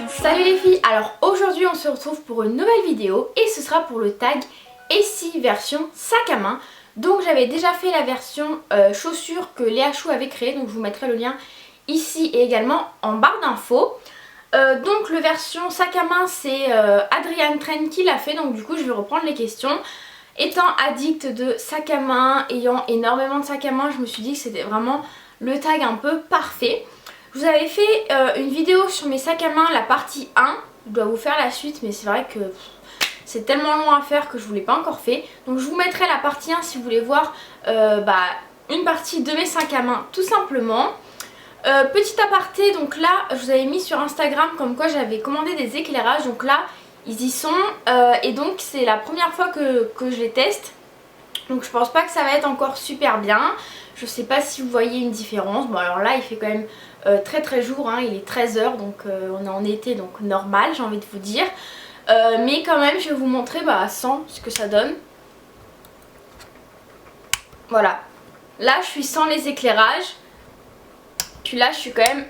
Salut les filles, alors aujourd'hui on se retrouve pour une nouvelle vidéo et ce sera pour le tag Essie version sac à main. Donc j'avais déjà fait la version chaussures que Léa Chou avait créée, donc je vous mettrai le lien ici et également en barre d'infos. Donc le version sac à main c'est Adrian Tren qui l'a fait, donc du coup je vais reprendre les questions. Étant addict de sac à main, ayant énormément de sacs à main, je me suis dit que c'était vraiment le tag un peu parfait. Je vous avais fait une vidéo sur mes sacs à main, la partie 1. Je dois vous faire la suite, mais c'est vrai que c'est tellement long à faire que je ne vous l'ai pas encore fait. Donc je vous mettrai la partie 1 si vous voulez voir une partie de mes sacs à main tout simplement. Petit aparté, donc là je vous avais mis sur Instagram comme quoi j'avais commandé des éclairages. Donc là ils y sont et donc c'est la première fois que je les teste. Donc je pense pas que ça va être encore super bien. Je sais pas si vous voyez une différence. Bon alors là il fait quand même très jour, hein. Il est 13h donc on est en été donc normal j'ai envie de vous dire. Mais quand même je vais vous montrer sans ce que ça donne. Voilà. Là je suis sans les éclairages. Puis là je suis quand même...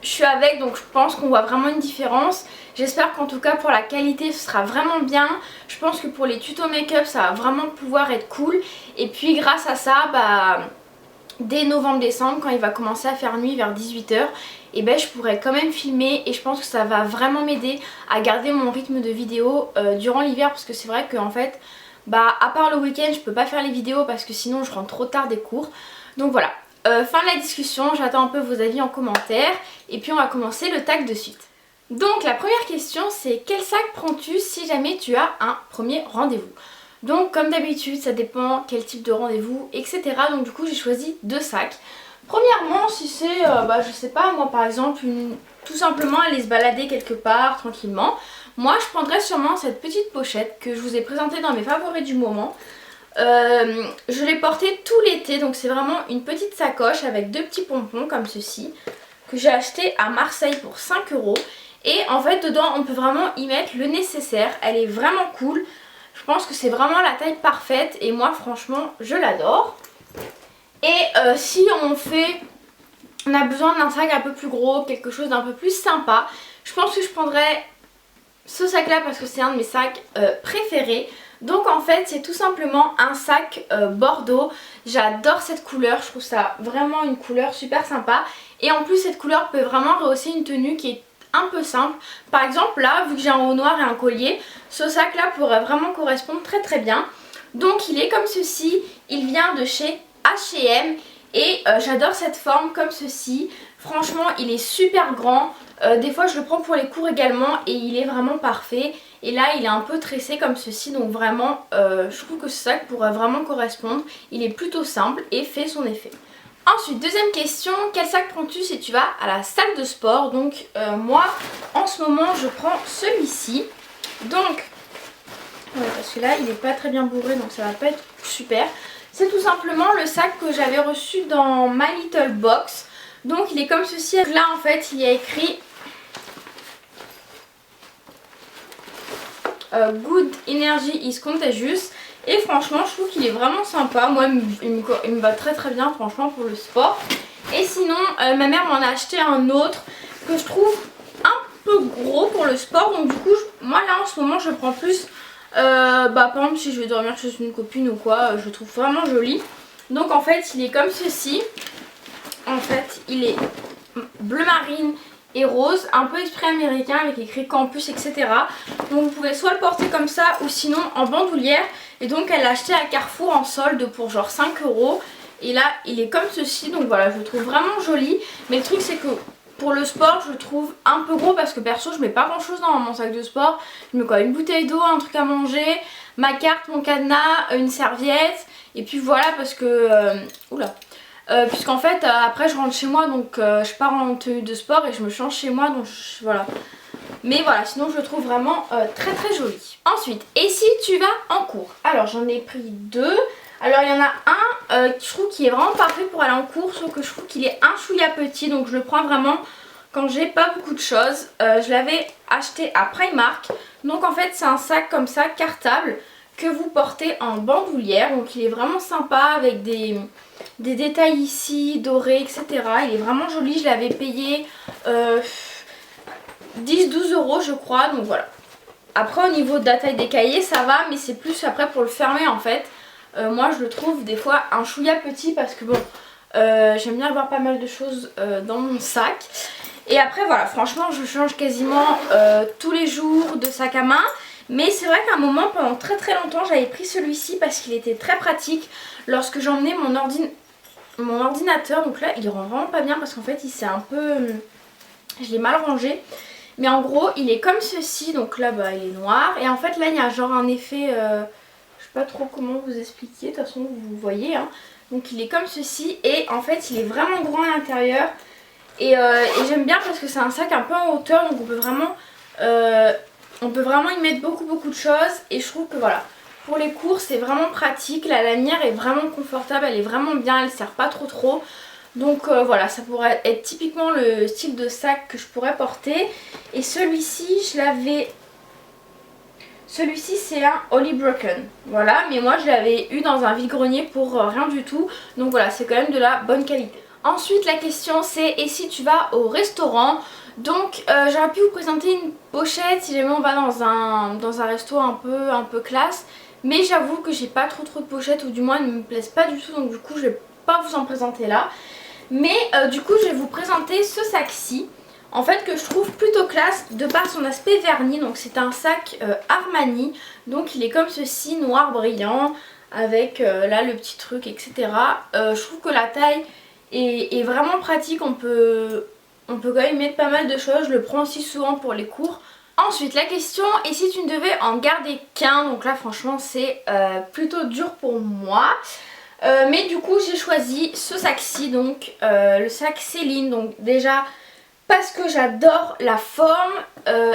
Je suis avec, donc je pense qu'on voit vraiment une différence. J'espère qu'en tout cas pour la qualité ce sera vraiment bien. Je pense que pour les tutos make-up ça va vraiment pouvoir être cool. Et puis grâce à ça, dès novembre-décembre quand il va commencer à faire nuit vers 18h, et je pourrai quand même filmer. Et je pense que ça va vraiment m'aider à garder mon rythme de vidéo durant l'hiver. Parce que c'est vrai qu'en fait, à part le week-end je peux pas faire les vidéos parce que sinon je rentre trop tard des cours. Donc voilà. Fin de la discussion, j'attends un peu vos avis en commentaire et puis on va commencer le tag de suite. Donc la première question c'est quel sac prends-tu si jamais tu as un premier rendez-vous? Donc comme d'habitude ça dépend quel type de rendez-vous etc. Donc du coup j'ai choisi deux sacs. Premièrement si c'est je sais pas moi par exemple tout simplement aller se balader quelque part tranquillement, moi je prendrais sûrement cette petite pochette que je vous ai présentée dans mes favoris du moment. Je l'ai portée tout l'été, donc c'est vraiment une petite sacoche avec deux petits pompons comme ceci que j'ai acheté à Marseille pour 5 €. Et en fait dedans on peut vraiment y mettre le nécessaire, elle est vraiment cool. Je pense que c'est vraiment la taille parfaite et moi franchement je l'adore. Et si on a besoin d'un sac un peu plus gros, quelque chose d'un peu plus sympa, je pense que je prendrais ce sac là parce que c'est un de mes sacs préférés. Donc en fait c'est tout simplement un sac bordeaux. J'adore cette couleur, je trouve ça vraiment une couleur super sympa. Et en plus cette couleur peut vraiment rehausser une tenue qui est un peu simple. Par exemple là, vu que j'ai un haut noir et un collier, ce sac là pourrait vraiment correspondre très bien. Donc il est comme ceci, il vient de chez H&M. Et j'adore cette forme comme ceci. Franchement il est super grand. Des fois je le prends pour les cours également et il est vraiment parfait. Et là il est un peu tressé comme ceci, donc vraiment je trouve que ce sac pourrait vraiment correspondre. Il est plutôt simple et fait son effet. Ensuite deuxième question, quel sac prends-tu si tu vas à la salle de sport? Donc moi en ce moment je prends celui-ci. Donc parce que là il est pas très bien bourré donc ça va pas être super. C'est tout simplement le sac que j'avais reçu dans My Little Box. Donc il est comme ceci. Là en fait il y a écrit Good Energy is Contagious. Et franchement je trouve qu'il est vraiment sympa. Moi il me va très bien franchement pour le sport. Et sinon ma mère m'en a acheté un autre que je trouve un peu gros pour le sport. Donc du coup moi là en ce moment je prends plus par exemple si je vais dormir chez une copine ou quoi, je le trouve vraiment joli. Donc en fait il est comme ceci. En fait il est bleu marine et rose, un peu esprit américain avec écrit campus etc. Donc vous pouvez soit le porter comme ça ou sinon en bandoulière. Et donc elle l'a acheté à Carrefour en solde pour genre 5 €. Et là il est comme ceci, donc voilà je le trouve vraiment joli. Mais le truc c'est que pour le sport je le trouve un peu gros parce que perso je mets pas grand chose dans mon sac de sport. Je mets quoi, une bouteille d'eau, un truc à manger, ma carte, mon cadenas, une serviette. Et puis voilà parce que... puisqu'en fait après je rentre chez moi donc je pars en tenue de sport et je me change chez moi donc voilà. Mais voilà sinon je le trouve vraiment très joli. Ensuite, et si tu vas en cours? Alors j'en ai pris deux. Alors il y en a un je trouve qui est vraiment parfait pour aller en cours, sauf que je trouve qu'il est un chouïa petit, donc je le prends vraiment quand j'ai pas beaucoup de choses. Je l'avais acheté à Primark. Donc en fait c'est un sac comme ça cartable que vous portez en bandoulière. Donc il est vraiment sympa avec des des détails ici dorés, etc. Il est vraiment joli, je l'avais payé 10-12 € je crois, donc voilà. Après au niveau de la taille des cahiers ça va, mais c'est plus après pour le fermer en fait. Moi je le trouve des fois un chouïa petit parce que bon, j'aime bien avoir pas mal de choses dans mon sac. Et après voilà, franchement je change quasiment tous les jours de sac à main. Mais c'est vrai qu'à un moment, pendant très longtemps, j'avais pris celui-ci parce qu'il était très pratique lorsque j'emmenais mon ordinateur. Donc là il rend vraiment pas bien parce qu'en fait il s'est un peu... je l'ai mal rangé. Mais en gros il est comme ceci, donc là bah il est noir. Et en fait là il y a genre un effet, je sais pas trop comment vous expliquer, de toute façon vous voyez hein. Donc il est comme ceci et en fait il est vraiment grand à l'intérieur. Et j'aime bien parce que c'est un sac un peu en hauteur, donc on peut vraiment y mettre beaucoup de choses. Et je trouve que voilà, pour les cours c'est vraiment pratique, la lanière est vraiment confortable, elle est vraiment bien, elle sert pas trop. Donc voilà, ça pourrait être typiquement le style de sac que je pourrais porter. Et celui-ci, celui-ci c'est un Holly Broken. Voilà, mais moi je l'avais eu dans un vide-grenier pour rien du tout. Donc voilà, c'est quand même de la bonne qualité. Ensuite la question c'est, et si tu vas au restaurant? Donc j'aurais pu vous présenter une pochette si jamais on va dans un resto un peu classe. Mais j'avoue que j'ai pas trop de pochettes, ou du moins elles ne me plaisent pas du tout. Donc du coup je vais pas vous en présenter là. Mais du coup je vais vous présenter ce sac-ci, en fait, que je trouve plutôt classe de par son aspect verni. Donc c'est un sac Armani, donc il est comme ceci, noir brillant, avec là le petit truc etc. Je trouve que la taille est vraiment pratique, on peut quand même mettre pas mal de choses, je le prends aussi souvent pour les cours. Ensuite la question, et si tu ne devais en garder qu'un? Donc là franchement c'est plutôt dur pour moi. Mais du coup j'ai choisi ce sac-ci, donc le sac Céline. Donc déjà parce que j'adore la forme,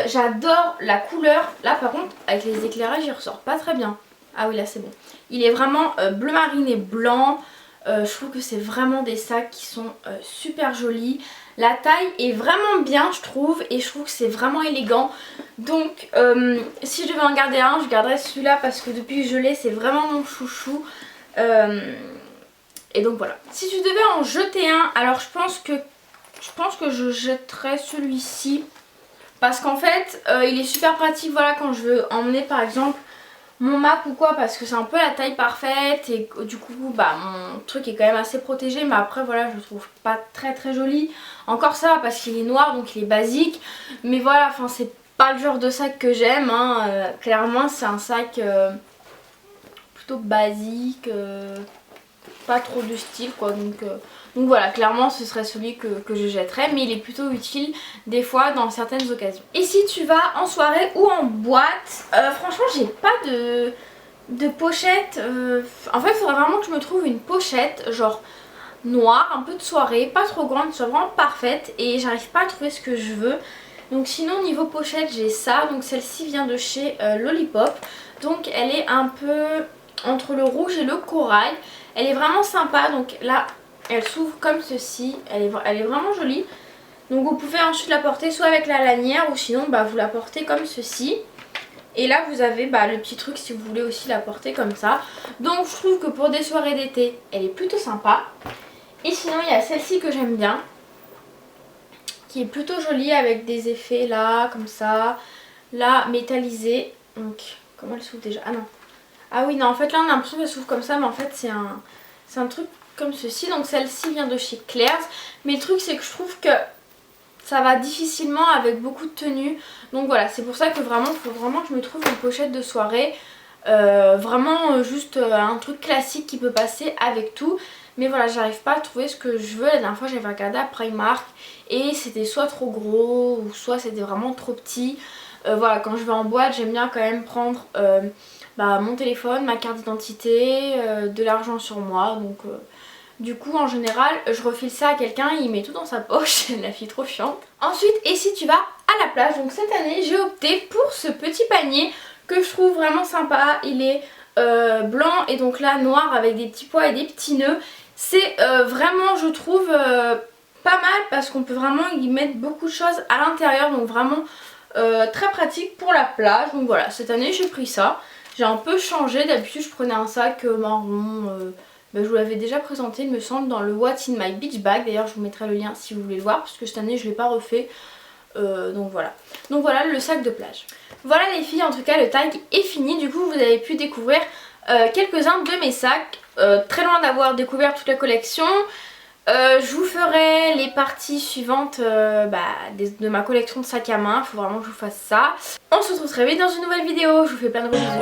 j'adore la couleur. Là par contre avec les éclairages il ressort pas très bien. Ah oui là c'est bon. Il est vraiment bleu marine et blanc. Je trouve que c'est vraiment des sacs qui sont super jolis. La taille est vraiment bien je trouve, et je trouve que c'est vraiment élégant. Donc si je devais en garder un, je garderais celui-là parce que depuis que je l'ai c'est vraiment mon chouchou. Et donc voilà. Si tu devais en jeter un, alors je pense que je jetterais celui-ci. Parce qu'en fait il est super pratique, voilà, quand je veux emmener par exemple mon Mac ou quoi, parce que c'est un peu la taille parfaite. Et du coup bah mon truc est quand même assez protégé. Mais après voilà, je le trouve pas très joli. Encore ça parce qu'il est noir, donc il est basique. Mais voilà, enfin c'est pas le genre de sac que j'aime hein. Clairement c'est un sac plutôt basique, pas trop de style quoi. Donc voilà, clairement ce serait celui que je jetterais, mais il est plutôt utile des fois dans certaines occasions. Et si tu vas en soirée ou en boîte, franchement j'ai pas de pochette. En fait il faudrait vraiment que je me trouve une pochette genre noire, un peu de soirée, pas trop grande, soit vraiment parfaite, et j'arrive pas à trouver ce que je veux. Donc sinon niveau pochette j'ai ça, donc celle-ci vient de chez Lollipop. Donc elle est un peu entre le rouge et le corail. Elle est vraiment sympa, donc là elle s'ouvre comme ceci, elle est vraiment jolie. Donc vous pouvez ensuite la porter soit avec la lanière, ou sinon bah, vous la portez comme ceci. Et là vous avez bah, le petit truc si vous voulez aussi la porter comme ça. Donc je trouve que pour des soirées d'été elle est plutôt sympa. Et sinon il y a celle-ci que j'aime bien, qui est plutôt jolie avec des effets là comme ça, là métallisé. Donc comment elle s'ouvre déjà? Ah non. Ah oui non, en fait là on a l'impression qu'elle s'ouvre comme ça, mais en fait c'est un truc comme ceci. Donc celle-ci vient de chez Claire's. Mais le truc c'est que je trouve que ça va difficilement avec beaucoup de tenues. Donc voilà, c'est pour ça que vraiment il faut vraiment que je me trouve une pochette de soirée. Vraiment juste un truc classique qui peut passer avec tout. Mais voilà, j'arrive pas à trouver ce que je veux. La dernière fois j'avais regardé à Primark et c'était soit trop gros ou soit c'était vraiment trop petit. Voilà, quand je vais en boîte j'aime bien quand même prendre bah, mon téléphone, ma carte d'identité, de l'argent sur moi. Donc du coup en général je refile ça à quelqu'un, il met tout dans sa poche. La fille trop chiante. Ensuite, et si tu vas à la plage? Donc cette année j'ai opté pour ce petit panier que je trouve vraiment sympa. Il est blanc et donc là noir avec des petits pois et des petits nœuds. C'est vraiment je trouve pas mal parce qu'on peut vraiment y mettre beaucoup de choses à l'intérieur. Donc vraiment très pratique pour la plage. Donc voilà, cette année j'ai pris ça. J'ai un peu changé, d'habitude je prenais un sac marron je vous l'avais déjà présenté il me semble dans le What's in my beach bag. D'ailleurs je vous mettrai le lien si vous voulez le voir parce que cette année je ne l'ai pas refait. Donc voilà le sac de plage. Voilà les filles, en tout cas le tag est fini. Du coup vous avez pu découvrir quelques-uns de mes sacs. Très loin d'avoir découvert toute la collection. Je vous ferai les parties suivantes de ma collection de sacs à main. Il faut vraiment que je vous fasse ça. On se retrouve très vite dans une nouvelle vidéo. Je vous fais plein de gros bisous.